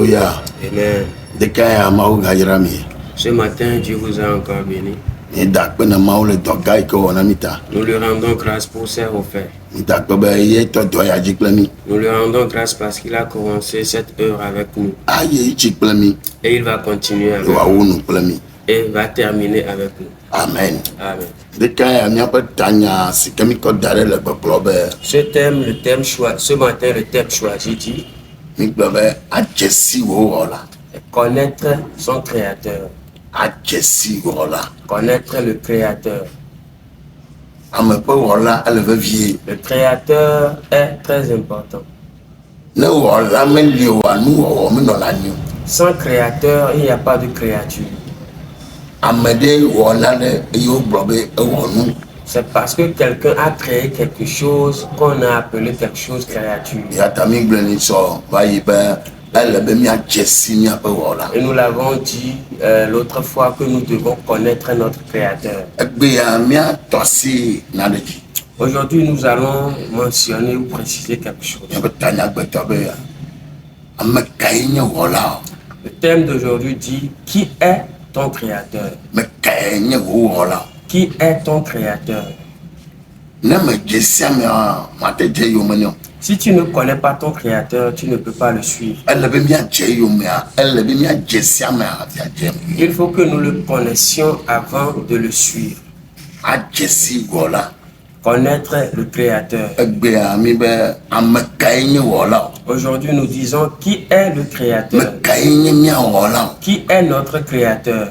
Alléluia. Amen. Ce matin, Dieu vous a encore béni. Nous lui rendons grâce pour ses offerts. Nous lui rendons grâce parce qu'il a commencé cette œuvre avec nous. Et il va continuer avec nous. Et va terminer avec nous. Amen. Amen. Ce matin, le thème choisi dit connaître son créateur. Connaître le créateur. Le créateur est très important. Sans créateur, il n'y a pas de créature. C'est parce que quelqu'un a créé quelque chose qu'on a appelé quelque chose créature. Et nous l'avons dit l'autre fois que nous devons connaître notre créateur. Aujourd'hui, nous allons mentionner ou préciser quelque chose. Le thème d'aujourd'hui dit qui est ton créateur? Qui est ton créateur? Si tu ne connais pas ton créateur, tu ne peux pas le suivre. Il faut que nous le connaissions avant de le suivre. Connaître le créateur. Aujourd'hui, nous disons qui est le créateur? Qui est notre créateur?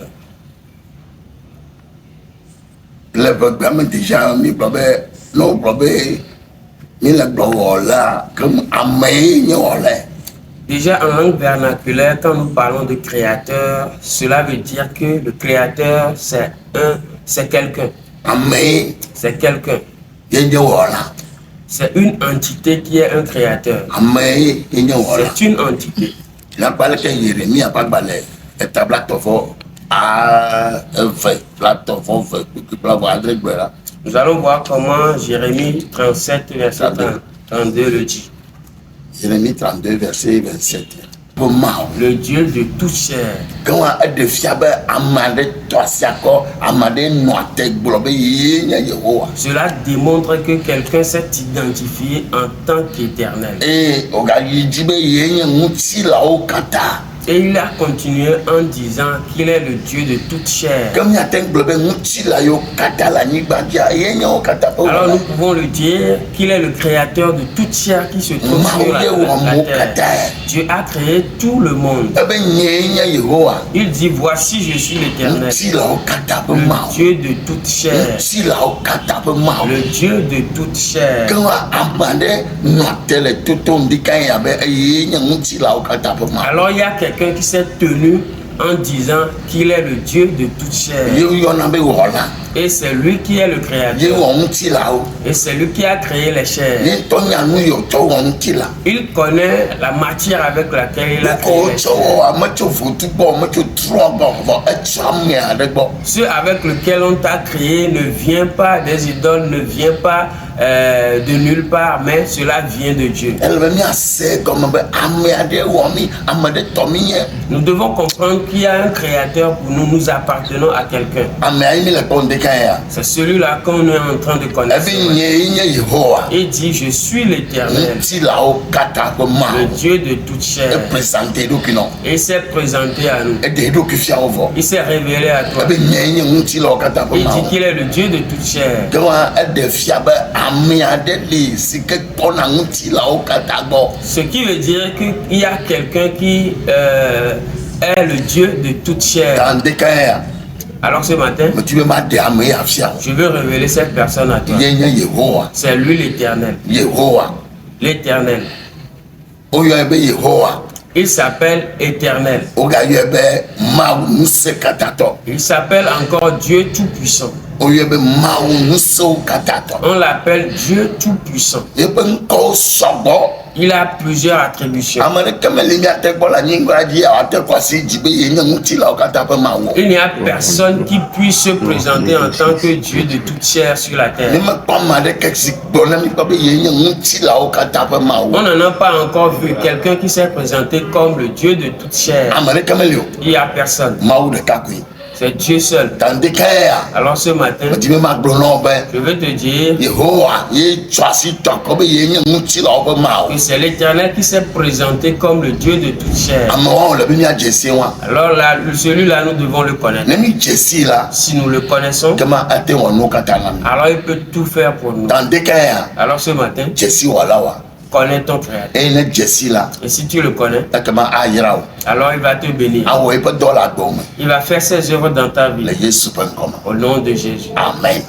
Déjà en langue vernaculaire, quand nous parlons de créateur, cela veut dire que le créateur c'est quelqu'un. C'est quelqu'un. C'est une entité qui est un créateur. C'est une entité. Nous allons voir comment Jérémie 37, verset 32 le dit. Jérémie 32, verset 27. Le Dieu de toute chair. Cela démontre que quelqu'un s'est identifié en tant qu'éternel. Et il a continué en disant qu'il est le Dieu de toute chair. Alors nous pouvons le dire qu'il est le créateur de toute chair qui se trouve sur la terre. Dieu a créé tout le monde. Il dit voici je suis l'Éternel, le Dieu de toute chair. Le Dieu de toute chair. Alors il y a quelqu'un qui s'est tenu en disant qu'il est le Dieu de toute chair. Et c'est lui qui est le créateur. Et c'est lui qui a créé les chairs. Il connaît la matière avec laquelle il a créé les chairs. Ceux avec lesquels on t'a créé ne vient pas des idoles, ne vient pas de nulle part, mais cela vient de Dieu. Nous devons comprendre qu'il y a un créateur pour nous, nous appartenons à quelqu'un. C'est celui-là qu'on est en train de connaître. Il dit je suis l'Éternel, le Dieu de toute chair. Et il s'est présenté à nous. Il s'est révélé à toi. Il dit qu'il est le Dieu de toute chair. Ce qui veut dire qu'il y a quelqu'un qui est le Dieu de toute chair. Alors ce matin, je veux révéler cette personne à toi. C'est lui l'Éternel. L'Éternel. Il s'appelle Éternel. Il s'appelle encore Dieu Tout-Puissant. On l'appelle Dieu Tout-Puissant. Il a plusieurs attributions. Il n'y a personne qui puisse se présenter en tant que Dieu de toute chair sur la terre. On n'en a pas encore vu quelqu'un qui s'est présenté comme le Dieu de toute chair. Il n'y a personne. C'est Dieu seul. Alors ce matin, je veux te dire que c'est l'Éternel qui s'est présenté comme le Dieu de toute chair. Alors là, celui-là, nous devons le connaître. Si nous le connaissons, alors il peut tout faire pour nous. Alors ce matin, connais ton créateur. Et si tu le connais, alors il va te bénir. Il va faire ses œuvres dans ta vie. Au nom de Jésus. Amen.